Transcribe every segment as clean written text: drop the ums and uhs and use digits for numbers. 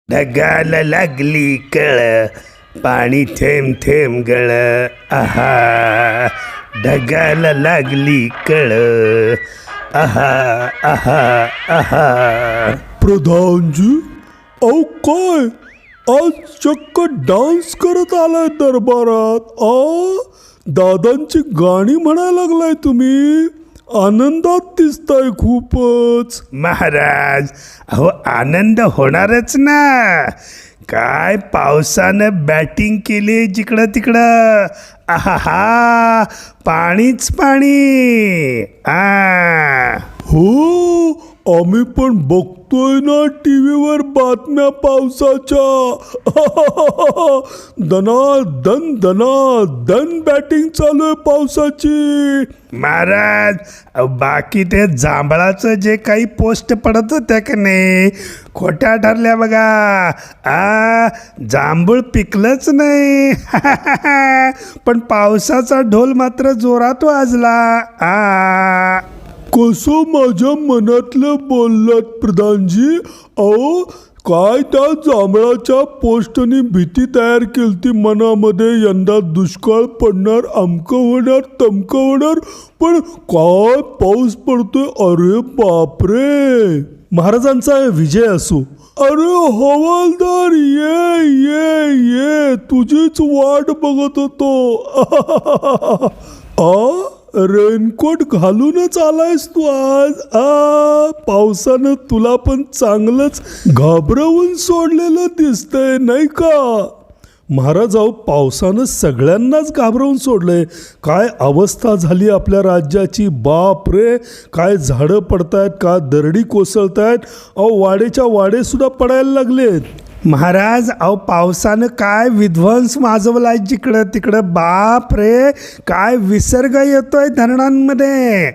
ढगाला लागली कळ, पाणी थेंब थेंब गळ. आहा, ढगाला लागली कळ. आहा आहा आहा. प्रधानजी, अहो काय आज चक्क डान्स करत आलाय दरबारात. दादांची गाणी म्हणायला लागलाय तुम्ही. आनंदात दिसताय खूपच. महाराज, अहो आनंद होणारच ना. काय पावसानं बॅटिंग केली जिकडं तिकडं. आहा, पाणीच पाणी. हो, आम्ही पण बघतोय ना टीव्हीवर बातम्या पावसाच्या. दनादन दनादन बॅटिंग चालू आहे पावसाची. महाराज, बाकी ते जांभळाचं जे काही पोस्ट पडत होत्या का नाही, खोट्या ठरल्या बघा. जांभूळ पिकलंच नाही. पण पावसाचा ढोल मात्र जोरात वाजला. कसं माझ्या मनातलं बोललात प्रधानजी. अहो काय त्या जांभळाच्या पोस्टनी भीती तयार केलती मनामध्ये, यंदा दुष्काळ पडणार, अमकं होणार तमकं होणार. पण काय पाऊस पडतोय. अरे बापरे. महाराजांचा विजय असो. अरे हवालदार, ये ये ये, तुझीच वाट बघत होतो. रेनकोट घालूनच आलायस तू आज. पावसानं तुला पण चांगलंच घाबरवून सोडलेलं दिसतंय नाही का. महाराज, अहो पावसानं सगळ्यांनाच घाबरवून सोडलंय. काय अवस्था झाली आपल्या राज्याची. बाप रे, काय झाडं पडतायत, का दरडी कोसळतायत. अहो वाडेच्या वाडे सुद्धा पडायला लागलेत. महाराज, अहो पावसानं काय विध्वंस माजवलाय जिकडं तिकडं. बाप रे, काय विसर्ग येतोय धरणांमध्ये.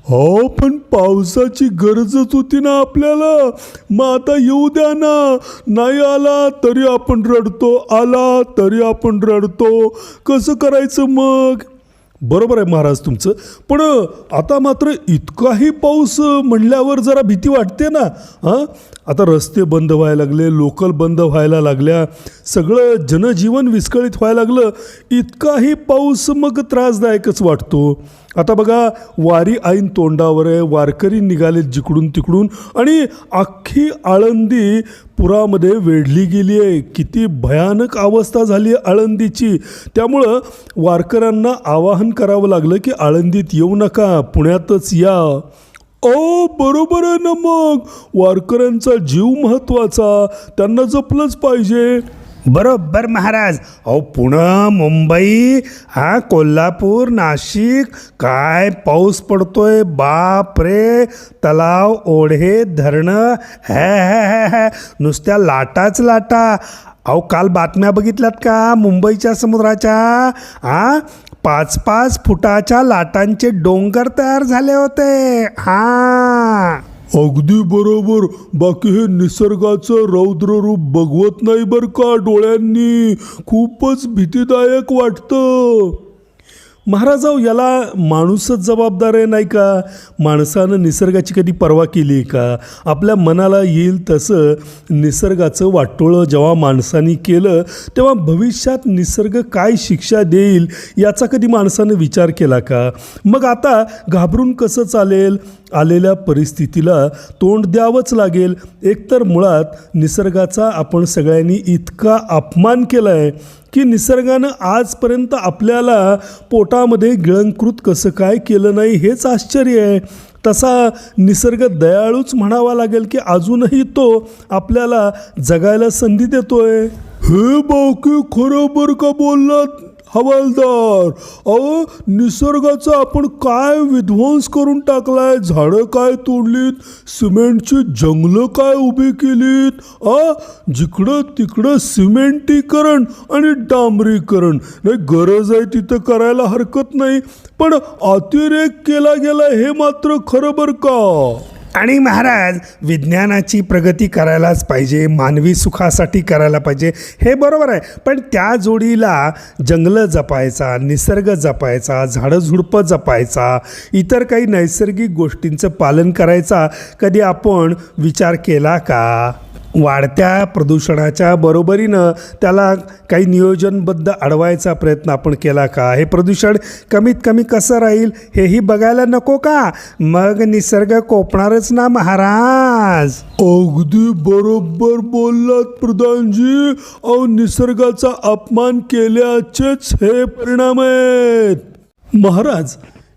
हो, पण पावसाची गरजच होती ना आपल्याला. मग आता येऊ द्या ना. नाही आला तरी आपण रडतो, आला तरी आपण रडतो. कसं करायचं मग. बरोबर आहे महाराज तुमचं. पण आता मात्र इतकाही पाऊस म्हणल्यावर जरा भीती वाटते ना. आता रस्ते बंद व्हायला लागले, लोकल बंद व्हायला लागल्या, सगळं जनजीवन विस्कळीत व्हायला लागलं. इतकाही पाऊस मग त्रासदायकच वाटतो. आता बघा, वारी ऐन तोंडावर आहे, वारकरी निघालेत जिकडून तिकडून आणि अख्खी आळंदी पुरामध्ये वेढली गेली आहे. किती भयानक अवस्था झाली आहे आळंदीची. त्यामुळं वारकऱ्यांना आवाहन करावं लागलं की आळंदीत येऊ नका, पुण्यातच या. बरोबर आहे ना. मग वारकऱ्यांचा जीव महत्त्वाचा, त्यांना जपलंच पाहिजे. बरोबर महाराज. अहो पुणे, मुंबई, कोल्हापूर, नाशिक, काय पाऊस पडतोय. बाप रे, तलाव, ओढे, धरणं, नुसत्या लाटाच लाटा. अहो काल बातम्या बघितल्यात का मुंबईच्या समुद्राच्या. 5-5 फुटाच्या लाटांचे डोंगर तयार झाले होते. अगदी बरोबर. बाकी हे निसर्गाचं रौद्र रूप बघवत नाही बरं का डोळ्यांनी. खूपच भीतीदायक वाटतं. महाराजाव, याला माणूसच जबाबदार आहे नाही का. माणसानं निसर्गाची कधी पर्वा केली आहे का. आपल्या मनाला येईल तसं निसर्गाचं वाटोळं जेव्हा माणसाने केलं, तेव्हा भविष्यात निसर्ग काय शिक्षा देईल याचा कधी माणसानं विचार केला का. मग आता घाबरून कसं चालेल. आलेल्या परिस्थितीला तोंड द्यावंच लागेल. एकतर मुळात निसर्गाचा आपण सगळ्यांनी इतका अपमान केला आहे की निसर्गानं आजपर्यंत आपल्याला पोटामध्ये गिळंकृत कसं काय केलं नाही हेच आश्चर्य आहे. तसा निसर्ग दयाळूच म्हणावा लागेल की अजूनही तो आपल्याला जगायला संधी देतोय. हे बाकी खरं बरं का बोललात हवालदार. निसर्गाचा आपण काय विध्वंस करून टाकलाय. झाडं काय तोडलीत, सिमेंटची जंगलं काय उभी केलीत. जिकडं तिकडं सिमेंटीकरण आणि डांबरीकरण. नाही, गरज आहे तिथं करायला हरकत नाही, पण अतिरेक केला गेला हे मात्र खरं बरं का. आणि महाराज, विज्ञानाची प्रगती करायलाच पाहिजे, मानवी सुखासाठी करायला पाहिजे, हे बरोबर आहे. पण त्या जोडीला जंगलं जपायचा, निसर्ग जपायचा, झाडं झुडपं जपायचा, इतर काही नैसर्गिक गोष्टींचं पालन करायचा कधी आपण विचार केला का? वाढत्या प्रदूषणाच्या बरोबरीनं त्याला काही नियोजनबद्ध अडवायचा प्रयत्न आपण केला का? हे प्रदूषण कमीत कमी कसं राहील हेही बघायला नको का? मग निसर्ग कोपणारच ना महाराज. अगदी बरोबर बोललात प्रधानजी. अहो, निसर्गाचा अपमान केल्याचेच हे परिणाम आहेत. महाराज,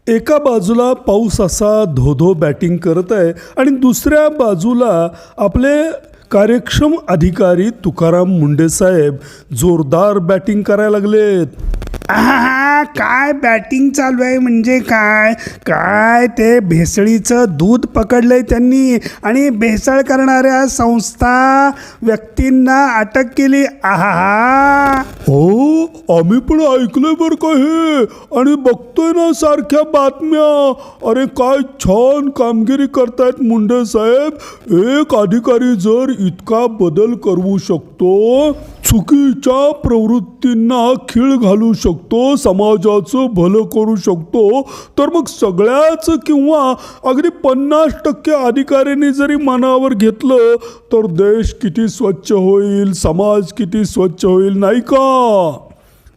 एका बाजूला पाऊस असा धोधो बॅटिंग करत आहे आणि दुसऱ्या बाजूला आपले कार्यक्षम अधिकारी तुकाराम मुंडे साहेब जोरदार बॅटिंग करायला लागलेत. आहा, काय बॅटिंग चालू आहे म्हणजे काय काय ते भेसळीचं दूध पकडलंय त्यांनी आणि भेसळ करणाऱ्या संस्था व्यक्तींना अटक केली. आहा, हो, आम्ही पण ऐकलंय बरं का हे आणि बघतोय ना सारख्या बातम्या. अरे काय छान कामगिरी करतायत मुंडे साहेब. एक अधिकारी जर इतका बदल करू शकतो, चुकीच्या प्रवृत्तींना खीळ घालू शकतो, समाजाचं भलं करू शकतो, तर मग सगळ्याच किंवा अगदी 50% अधिकाऱ्यांनी जरी मनावर घेतलं तर देश किती स्वच्छ होईल, समाज किती स्वच्छ होईल, नाही का?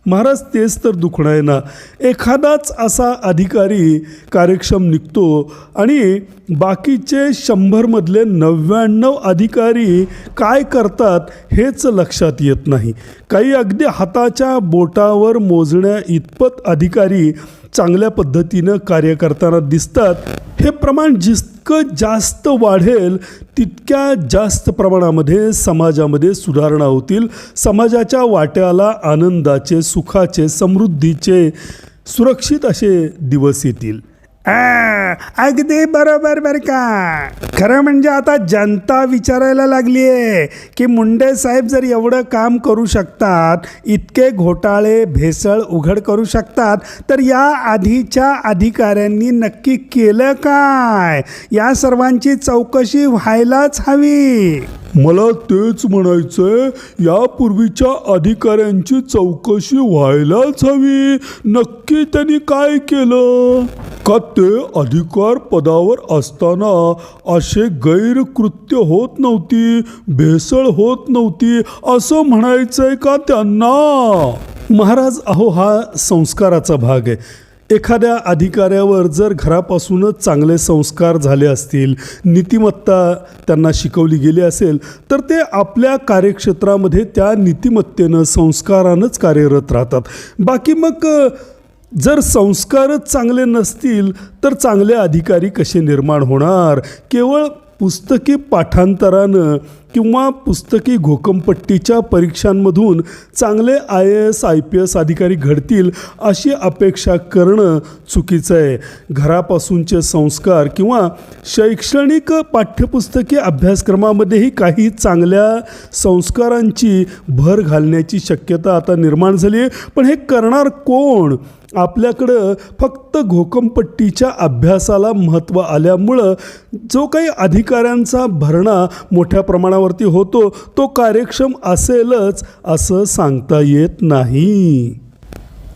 महाराज, तेच तर दुखणं आहे ना. एखादाच असा अधिकारी कार्यक्षम निघतो आणि बाकीचे 100मधले 99 अधिकारी काय करतात हेच लक्षात येत नाही. काही अगदी हाताच्या बोटावर मोजण्या इतपत अधिकारी चांगल्या पद्धतीनं कार्य करताना दिसतात. हे प्रमाण जितकं जास्त वाढेल तितक्या जास्त प्रमाणामध्ये समाजामध्ये सुधारणा होतील. समाजाच्या वाट्याला आनंदाचे, सुखाचे, समृद्धीचे, सुरक्षित असे दिवस येतील. अगदी बरोबर बर का. खरं म्हणजे आता जनता विचारायला लागली आहे की मुंडे साहेब जर एवढं काम करू शकतात, इतके घोटाळे भेसळ उघड करू शकतात, तर या आधीच्या अधिकाऱ्यांनी नक्की केलं काय? या सर्वांची चौकशी व्हायलाच हवी. मला तेच म्हणायचंय, यापूर्वीच्या अधिकाऱ्यांची चौकशी व्हायलाच हवी. नक्की त्यांनी काय केलं का? ते अधिकार पदावर असताना असे गैरकृत्य होत नव्हती, भेसळ होत नव्हती, असं म्हणायचंय का त्यांना? महाराज, अहो, हा संस्काराचा भाग आहे. एखाद्या अधिकाऱ्यावर जर घरापासूनच चांगले संस्कार झाले असतील, नीतिमत्ता त्यांना शिकवली गेली असेल, तर ते आपल्या कार्यक्षेत्रामध्ये त्या नीतिमत्तेनं, संस्कारानंच कार्यरत राहतात. बाकी मग जर संस्कारच चांगले नसतील तर चांगले अधिकारी कसे निर्माण होणार? केवळ पुस्तकी पाठांतरानं किंवा पुस्तकी घोकमपट्टीच्या परीक्षांमधून चांगले IAS IPS अधिकारी घडतील अशी अपेक्षा करणं चुकीचं आहे. घरापासूनचे संस्कार किंवा शैक्षणिक पाठ्यपुस्तकी अभ्यासक्रमामध्येही काही चांगल्या संस्कारांची भर घालण्याची शक्यता आता निर्माण झाली आहे. पण हे करणार कोण? आपल्याकडं फक्त घोकमपट्टीच्या अभ्यासाला महत्त्व आल्यामुळं जो काही अधिकाऱ्यांचा भरणा मोठ्या प्रमाणावरती होतो तो कार्यक्षम असेलच असं सांगता येत नाही.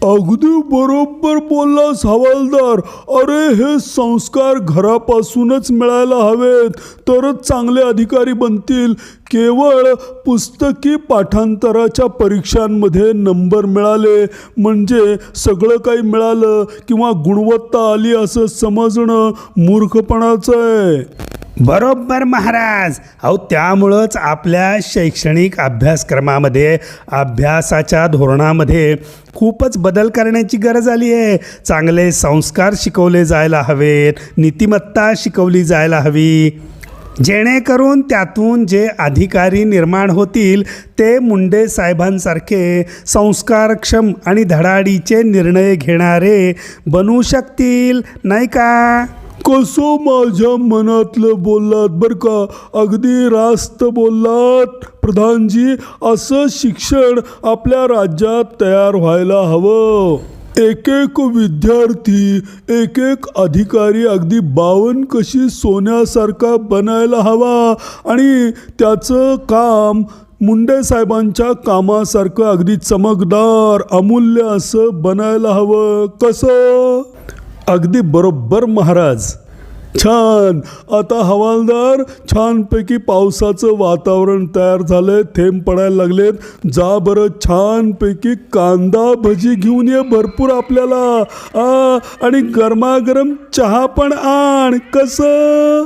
अगदी बरोबर बोललास हवालदार. अरे, हे संस्कार घरापासूनच मिळायला हवेत, तरच चांगले अधिकारी बनतील. केवळ पुस्तकी पाठांतराच्या परीक्षांमध्ये नंबर मिळाले म्हणजे सगळं काही मिळालं किंवा गुणवत्ता आली असं समजणं मूर्खपणाचं आहे. बरोबर महाराज. अहो, त्यामुळंच आपल्या शैक्षणिक अभ्यासक्रमामध्ये, अभ्यासाच्या धोरणामध्ये खूपच बदल करण्याची गरज आली आहे. चांगले संस्कार शिकवले जायला हवेत, नीतिमत्ता शिकवली जायला हवी, जेणेकरून त्यातून जे अधिकारी निर्माण होतील ते मुंडे साहेबांसारखे संस्कारक्षम आणि धडाडीचे निर्णय घेणारे बनू शकतील, नाही का? कसं माझ्या मनातलं बोललात बरं का. अगदी रास्त बोललात प्रधानजी. असं शिक्षण आपल्या राज्यात तयार व्हायला हवं. एक एक विद्यार्थी, एक एक अधिकारी अगदी बावनकशी सोन्यासारखा बनायला हवा आणि त्याचं काम मुंडे साहेबांच्या कामासारखं अगदी चमकदार, अमूल्य असं बनायला हवं. कसं? अगदी बरोबर महाराज. छान. आता हवालदार, छानपैकी पावसाचं वातावरण तयार झालंय, थेंब पडायला लागलेत. जा बरं, छानपैकी कांदा भजी घेऊन ये भरपूर आपल्याला. आणि गरमागरम चहा पण आण. कसं?